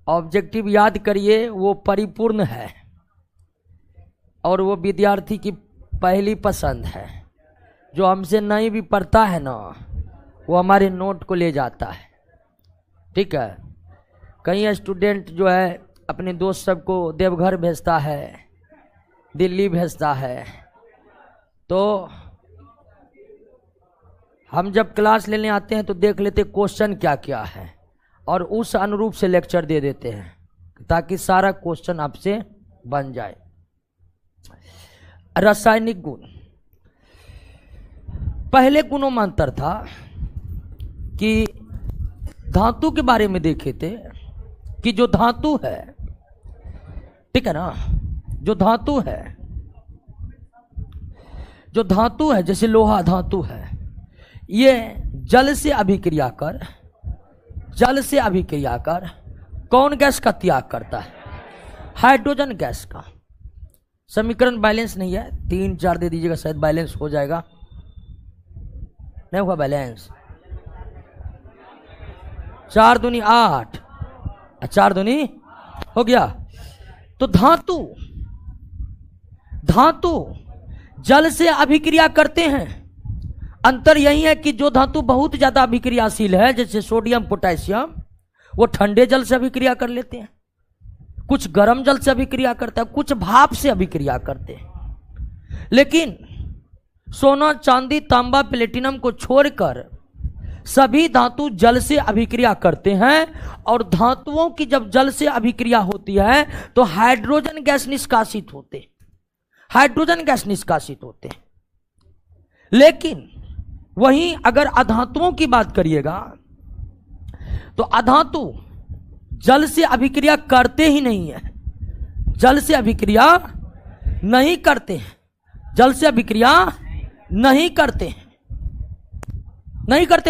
A: ऑब्जेक्टिव याद करिए, वो परिपूर्ण है और वो विद्यार्थी की पहली पसंद है। जो हमसे नहीं भी पढ़ता है ना, वो हमारे नोट को ले जाता है। ठीक है, कई स्टूडेंट जो है अपने दोस्त सबको देवघर भेजता है, दिल्ली भेजता है, तो हम जब क्लास लेने आते हैं तो देख लेते क्वेश्चन क्या क्या है और उस अनुरूप से लेक्चर दे देते हैं ताकि सारा क्वेश्चन आपसे बन जाए। रासायनिक गुण, पहले गुणों में अंतर था कि धातु के बारे में देखे थे कि जो धातु है, ठीक है ना, जो धातु है जैसे लोहा धातु है, ये जल से अभिक्रिया कर कौन गैस का त्याग करता है? हाइड्रोजन गैस का। समीकरण बैलेंस नहीं है, 3 4 दे दीजिएगा, शायद बैलेंस हो जाएगा। नहीं हुआ बैलेंस? 4 दूनी 8, 4 दूनी हो गया। तो धातु जल से अभिक्रिया करते हैं। अंतर यही है कि जो धातु बहुत ज्यादा अभिक्रियाशील है, जैसे सोडियम पोटेशियम, वो ठंडे जल से अभिक्रिया कर लेते हैं, कुछ गर्म जल से अभिक्रिया करता है, कुछ भाप से अभिक्रिया करते हैं। लेकिन सोना, चांदी, तांबा, प्लेटिनम को छोड़कर सभी धातु जल से अभिक्रिया करते हैं। और धातुओं की जब जल से अभिक्रिया होती है तो हाइड्रोजन गैस निष्कासित होते हैं। लेकिन वहीं अगर अधातुओं की बात करिएगा तो अधातु जल से अभिक्रिया करते ही नहीं है, जल से अभिक्रिया नहीं करते हैं, जल से अभिक्रिया नहीं करते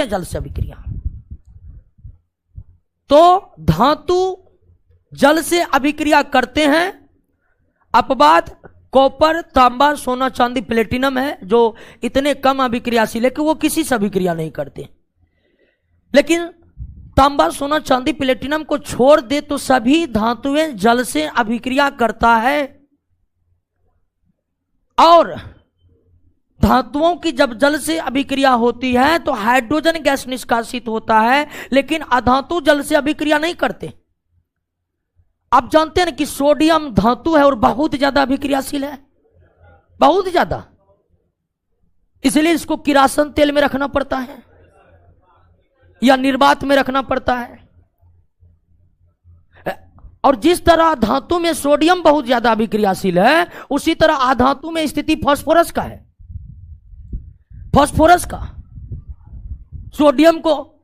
A: हैं जल से अभिक्रिया। तो धातु जल से अभिक्रिया करते हैं। अपवाद कॉपर, तांबा, सोना, चांदी, प्लेटिनम है जो इतने कम अभिक्रियाशील है कि वो किसी से अभिक्रिया नहीं करते। लेकिन तांबा, सोना, चांदी, प्लेटिनम को छोड़ दे तो सभी धातुएं जल से अभिक्रिया करता है। और धातुओं की जब जल से अभिक्रिया होती है तो हाइड्रोजन गैस निष्कासित होता है, लेकिन अधातु जल से अभिक्रिया नहीं करते। आप जानते हैं ना कि सोडियम धातु है और बहुत ज्यादा अभिक्रियाशील है, बहुत ज्यादा, इसलिए इसको किरासन तेल में रखना पड़ता है या निर्वात में रखना पड़ता है। और जिस तरह धातु में सोडियम बहुत ज्यादा अभिक्रियाशील है, उसी तरह अधातु में स्थिति फास्फोरस का है। फास्फोरस का सोडियम को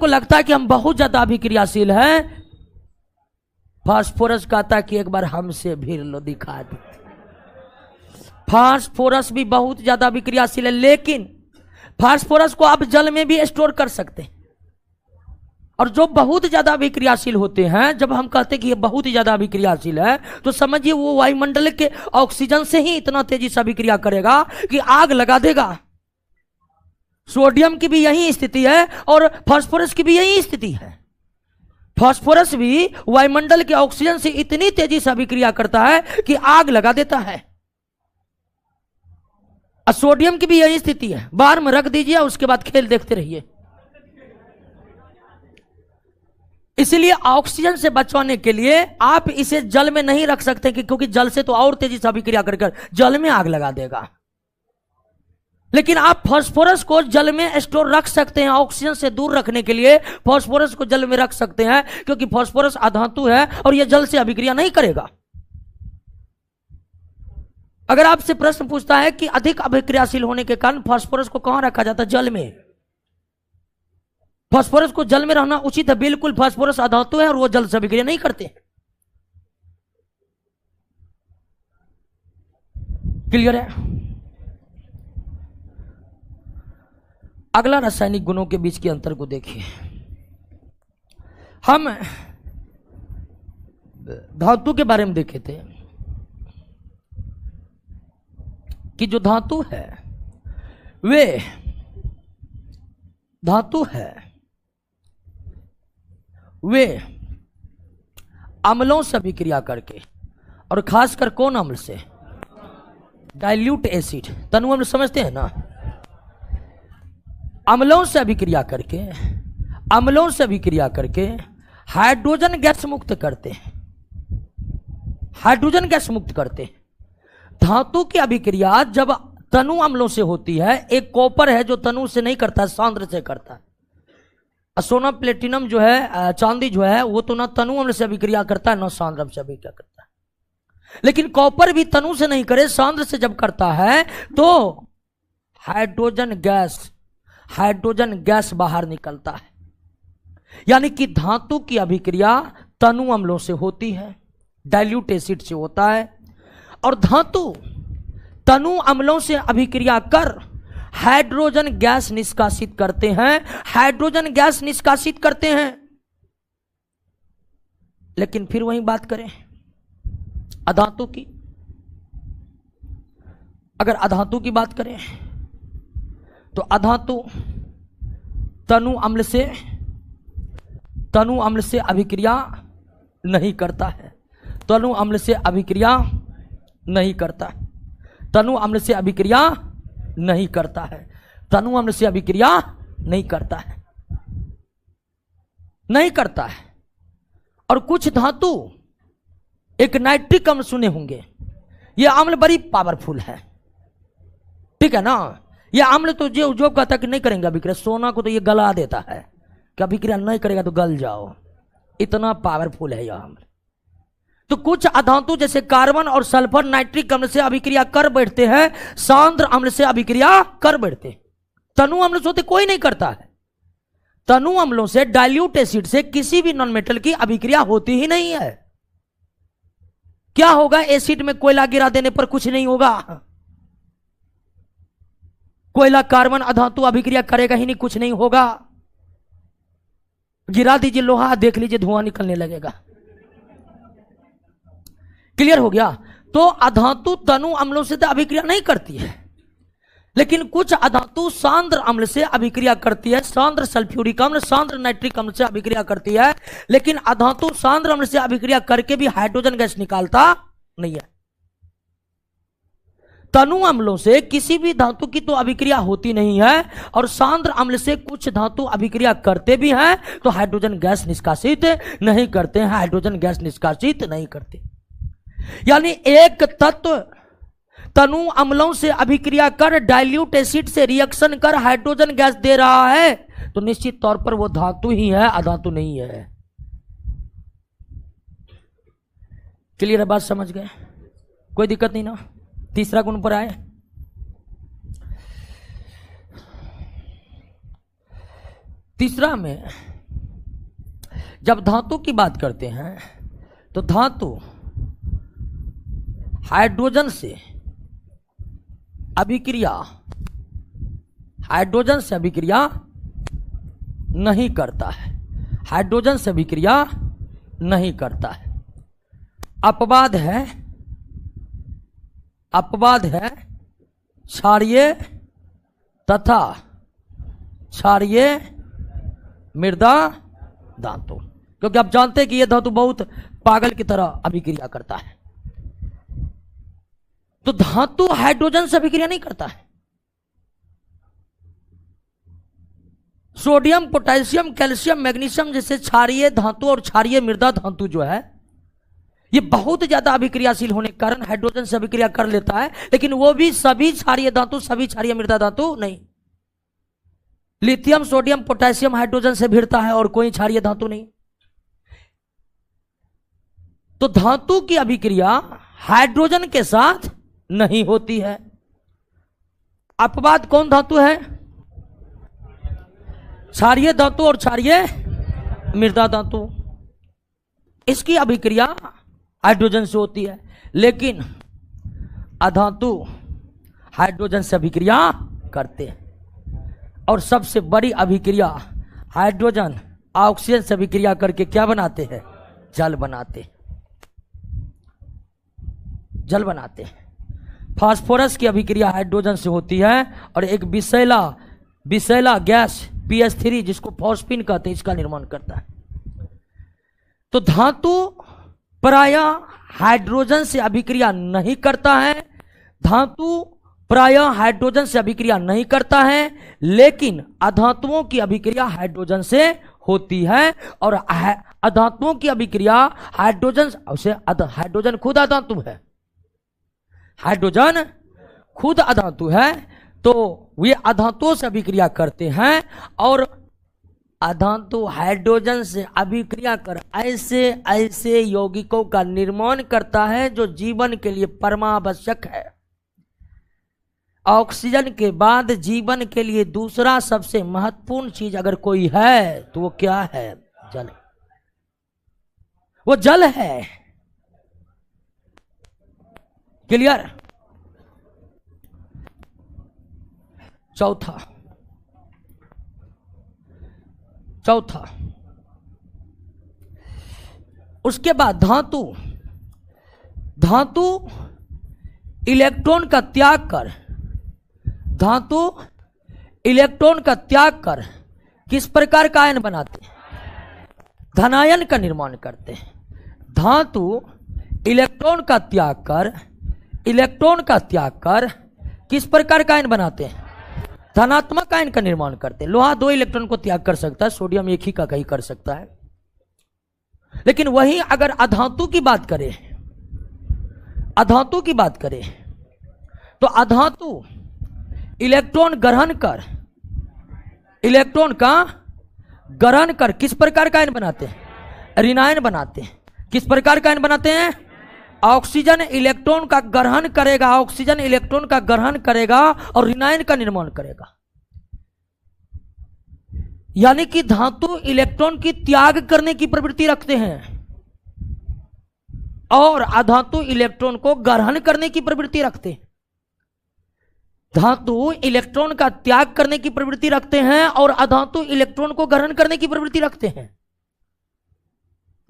A: लगता है कि हम बहुत ज्यादा अभिक्रियाशील हैं। फास्फोरस कहता है कि एक बार हमसे भिड़ लो, दिखा दो। फास्फोरस भी बहुत ज्यादा अभिक्रियाशील है, लेकिन फास्फोरस को आप जल में भी स्टोर कर सकते हैं। और जो बहुत ज्यादा अभिक्रियाशील होते हैं, जब हम कहते हैं कि ये बहुत ही ज्यादा अभिक्रियाशील है, तो समझिए वो वायुमंडल के ऑक्सीजन से ही इतना तेजी से अभिक्रिया करेगा कि आग लगा देगा। सोडियम की भी यही स्थिति है और फास्फोरस की भी यही स्थिति है। फास्फोरस भी वायुमंडल के ऑक्सीजन से इतनी तेजी से अभिक्रिया करता है कि आग लगा देता है। सोडियम की भी यही स्थिति है, बाहर में रख दीजिए, उसके बाद खेल देखते रहिए। इसलिए ऑक्सीजन से बचाने के लिए आप इसे जल में नहीं रख सकते, क्योंकि जल से तो और तेजी से अभिक्रिया कर जल में आग लगा देगा। लेकिन आप फास्फोरस को जल में स्टोर रख सकते हैं, ऑक्सीजन से दूर रखने के लिए फास्फोरस को जल में रख सकते हैं, क्योंकि फास्फोरस अधातु है और यह जल से अभिक्रिया नहीं करेगा। अगर आपसे प्रश्न पूछता है कि अधिक अभिक्रियाशील होने के कारण फास्फोरस को कहां रखा जाता है? जल में। फास्फोरस को जल में रहना उचित है, बिल्कुल। फास्फोरस अधातु है और वो जल से अभिक्रिया नहीं करते। क्लियर है? अगला रासायनिक गुणों के बीच के अंतर को देखिए। हम धातु के बारे में देखे थे कि जो धातु है वे अम्लों से अभिक्रिया करके, और खासकर कौन अम्ल से? डाइल्यूट एसिड, तनु अम्ल समझते हैं ना। अम्लों से अभिक्रिया करके हाइड्रोजन गैस मुक्त करते हैं। धातु की अभिक्रिया जब तनु अम्लों से होती है। एक कॉपर है जो तनु से नहीं करता, सांद्र से करता है। सोना प्लेटिनम जो है, चांदी जो है, वो तो ना तनु अम्ल से अभिक्रिया करता है ना सांद्र से अभिक्रिया करता है। लेकिन कॉपर भी तनु से नहीं करे, सांद्र से जब करता है तो हाइड्रोजन गैस बाहर निकलता है। यानी कि धातु की अभिक्रिया तनु अम्लों से होती है, डाइल्यूट एसिड से होता है। और धातु तनु अम्लों से अभिक्रिया कर हाइड्रोजन गैस निष्कासित करते हैं, हाइड्रोजन गैस निष्कासित करते हैं। लेकिन फिर वही बात करें अधातु की, अगर अधातु की बात करें तो अधातु तनु अम्ल से अभिक्रिया नहीं करता है, तनु अम्ल से अभिक्रिया नहीं करता है, तनु अम्ल से अभिक्रिया नहीं करता है, तनु अम्ल से अभिक्रिया नहीं करता है, नहीं करता है। और कुछ धातु, एक नाइट्रिक अम्ल सुने होंगे, यह अम्ल बड़ी पावरफुल है, ठीक है ना। यह अम्ल तो जो कहता कि नहीं करेंगे अभिक्रिया, सोना को तो यह गला देता है कि अभिक्रिया नहीं करेगा तो गल जाओ, इतना पावरफुल है यह अम्ल। तो कुछ अधातु जैसे कार्बन और सल्फर नाइट्रिक अम्ल से अभिक्रिया कर बैठते हैं, सांद्र अम्ल से अभिक्रिया कर बैठते हैं। तनु अम्ल से कोई नहीं करता है। तनु अम्लों से, डाइल्यूट एसिड से किसी भी नॉन मेटल की अभिक्रिया होती ही नहीं है। क्या होगा, एसिड में कोयला गिरा देने पर कुछ नहीं होगा। कोयला कार्बन अधातु अभिक्रिया करेगा ही नहीं, कुछ नहीं होगा। गिरा दीजिए लोहा, देख लीजिए धुआं निकलने लगेगा। क्लियर हो गया। तो अधातु तनु अम्लों से तो अभिक्रिया नहीं करती है, लेकिन कुछ अधातु सांद्र अम्ल से अभिक्रिया करती है। सांद्र सल्फ्यूरिक अम्ल, सांद्र नाइट्रिक अम्ल से अभिक्रिया करती है, लेकिन अधातु सांद्र अम्ल से अभिक्रिया करके भी हाइड्रोजन गैस निकालता नहीं है। तनु अम्लों से किसी भी धातु की तो अभिक्रिया होती नहीं है, और सांद्र अम्ल से कुछ धातु अभिक्रिया करते भी हैं तो हाइड्रोजन गैस निष्कासित नहीं करते हैं, हाइड्रोजन गैस निष्कासित नहीं करते। यानी एक तत्व तनु अम्लों से अभिक्रिया कर डाइल्यूट एसिड से रिएक्शन कर हाइड्रोजन गैस दे रहा है तो निश्चित तौर पर वो धातु ही है, अधातु नहीं है। क्लियर है बात, समझ गए, कोई दिक्कत नहीं ना। तीसरा गुण पर आए। तीसरा में जब धातु की बात करते हैं तो धातु हाइड्रोजन से अभिक्रिया नहीं करता है, हाइड्रोजन से अभिक्रिया नहीं करता है। अपवाद है क्षारीय तथा क्षारीय मृदा धातु, क्योंकि आप जानते हैं कि यह धातु बहुत पागल की तरह अभिक्रिया करता है। तो धातु हाइड्रोजन से अभिक्रिया नहीं करता है। सोडियम, पोटेशियम, कैल्शियम, मैग्नीशियम जैसे क्षारीय धातु और क्षारीय मृदा धातु जो है ये बहुत ज्यादा अभिक्रियाशील होने के कारण हाइड्रोजन से अभिक्रिया कर लेता है, लेकिन वो भी सभी क्षारीय धातु, सभी क्षारीय मृदा धातु नहीं। लिथियम, सोडियम, पोटेशियम हाइड्रोजन से भिड़ता है और कोई क्षारीय धातु नहीं। तो धातु की अभिक्रिया हाइड्रोजन के साथ नहीं होती है। अपवाद कौन धातु है? क्षारीय धातु और क्षारीय मृदा धातु, इसकी अभिक्रिया हाइड्रोजन से होती है, लेकिन अधातु हाइड्रोजन से अभिक्रिया करते हैं। और सबसे बड़ी अभिक्रिया हाइड्रोजन ऑक्सीजन से अभिक्रिया करके क्या बनाते हैं? जल बनाते हैं। फास्फोरस की अभिक्रिया हाइड्रोजन से होती है, और एक विषैला गैस PH3 जिसको फॉस्फिन कहते हैं, इसका निर्माण करता है। तो धातु प्रायः हाइड्रोजन से अभिक्रिया नहीं करता है, धातु प्रायः हाइड्रोजन से अभिक्रिया नहीं करता है, लेकिन अधातुओं की अभिक्रिया हाइड्रोजन से होती है। और अधातुओं की अभिक्रिया हाइड्रोजन खुद अधातु है, हाइड्रोजन खुद अधातु है, तो वे अधातुओं से अभिक्रिया करते हैं और अधातु हाइड्रोजन से अभिक्रिया कर ऐसे ऐसे यौगिकों का निर्माण करता है जो जीवन के लिए परमावश्यक है। ऑक्सीजन के बाद जीवन के लिए दूसरा सबसे महत्वपूर्ण चीज अगर कोई है तो वो क्या है? जल। वो जल है। क्लियर? चौथा उसके बाद धातु इलेक्ट्रॉन का त्याग कर किस प्रकार का आयन बनाते हैं? धनायन का निर्माण करते हैं। धातु इलेक्ट्रॉन का त्याग कर किस प्रकार का आयन बनाते हैं? धनात्मक आयन का निर्माण करते हैं। लोहा 2 इलेक्ट्रॉन को त्याग कर सकता है, सोडियम एक ही का कहीं कर सकता है। लेकिन वही अगर अधातु की बात करें तो अधातु इलेक्ट्रॉन का ग्रहण कर किस प्रकार का आयन बनाते हैं? ऋणायन बनाते हैं। किस प्रकार का आयन बनाते हैं? ऑक्सीजन इलेक्ट्रॉन का ग्रहण करेगा और ऋणायन का निर्माण करेगा। यानी कि धातु इलेक्ट्रॉन की त्याग करने की प्रवृत्ति रखते हैं और अधातु इलेक्ट्रॉन को ग्रहण करने की प्रवृत्ति रखते हैं। धातु इलेक्ट्रॉन का त्याग करने की प्रवृत्ति रखते हैं और अधातु इलेक्ट्रॉन को ग्रहण करने की प्रवृत्ति रखते हैं।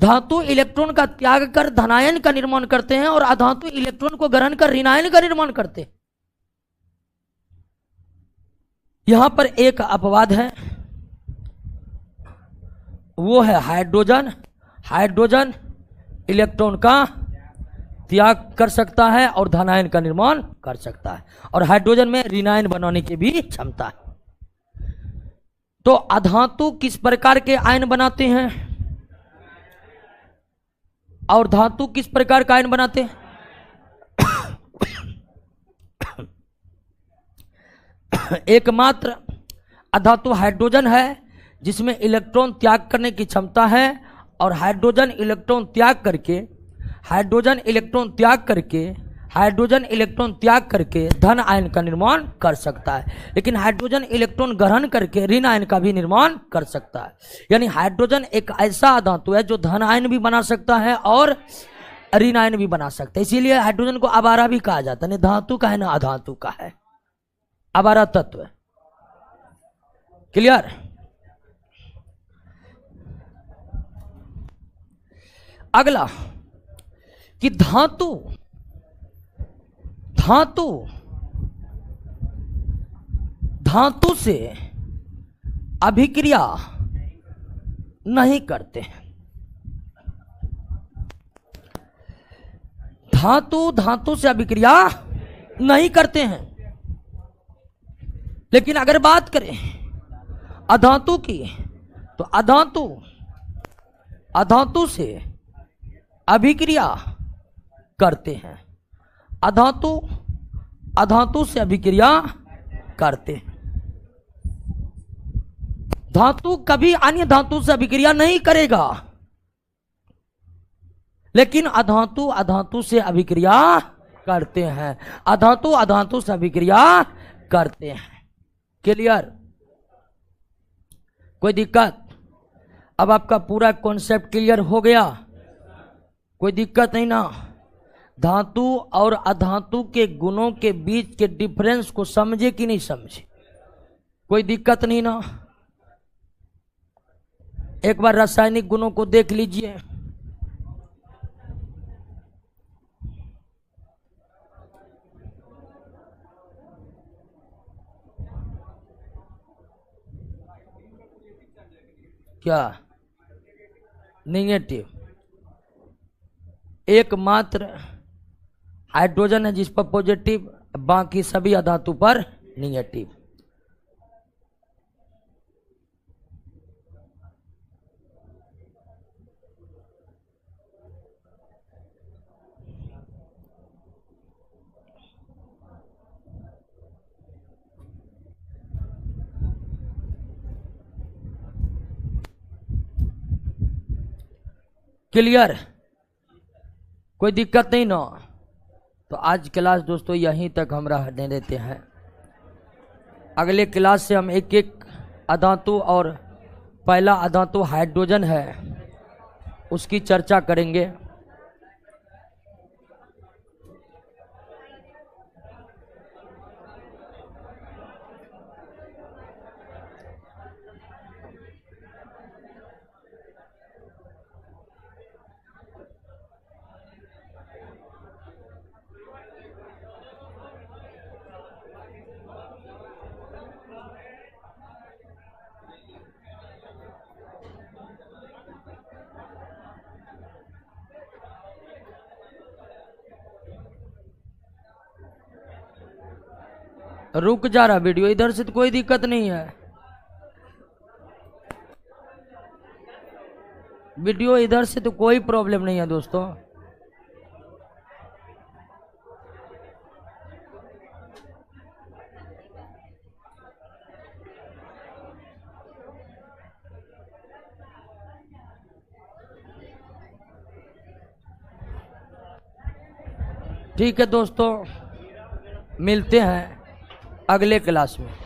A: धातु इलेक्ट्रॉन का त्याग कर धनायन का निर्माण करते हैं और अधातु इलेक्ट्रॉन को ग्रहण कर ऋणायन का निर्माण करते हैं। यहां पर एक अपवाद है, वो है हाइड्रोजन इलेक्ट्रॉन का त्याग कर सकता है और धनायन का निर्माण कर सकता है और हाइड्रोजन में ऋणायन बनाने की भी क्षमता है। तो अधातु किस प्रकार के आयन बनाते हैं और धातु किस प्रकार का आयन बनाते हैं? एकमात्र अधातु हाइड्रोजन है जिसमें इलेक्ट्रॉन त्याग करने की क्षमता है और हाइड्रोजन इलेक्ट्रॉन त्याग करके धन आयन का निर्माण कर सकता है। लेकिन हाइड्रोजन इलेक्ट्रॉन ग्रहण करके ऋण आयन का भी निर्माण कर सकता है। यानी हाइड्रोजन एक ऐसा धातु है जो धन आयन भी बना सकता है और ऋण आयन भी बना सकता है। इसीलिए हाइड्रोजन को आवारा भी कहा जाता है। ना धातु का है ना अधातु का है, आवारा तत्व। क्लियर? अगला कि धातु से अभिक्रिया नहीं करते हैं। धातु से अभिक्रिया नहीं करते हैं। लेकिन अगर बात करें अधातु की तो अधातु से अभिक्रिया करते हैं। अधातु से अभिक्रिया करते हैं। धातु कभी अन्य धातु से अभिक्रिया नहीं करेगा, लेकिन अधातु से अभिक्रिया करते हैं। अधातु से अभिक्रिया करते हैं। क्लियर? कोई दिक्कत? अब आपका पूरा कॉन्सेप्ट क्लियर हो गया? कोई दिक्कत नहीं ना? धातु और अधातु के गुणों के बीच के डिफरेंस को समझे कि नहीं समझे? कोई दिक्कत नहीं ना? एक बार रासायनिक गुणों को देख लीजिए। क्या? नेगेटिव। एकमात्र हाइड्रोजन है जिस पर पॉजिटिव, बाकी सभी अधातु पर नेगेटिव। क्लियर, कोई दिक्कत नहीं ना। तो आज क्लास दोस्तों यहीं तक हम रहने देते हैं। अगले क्लास से हम एक एक अधातु और पहला अधातु हाइड्रोजन है उसकी चर्चा करेंगे। रुक जा रहा वीडियो, इधर से तो कोई दिक्कत नहीं है। वीडियो इधर से तो कोई प्रॉब्लम नहीं है दोस्तों। ठीक है दोस्तों, मिलते हैं अगले क्लास में।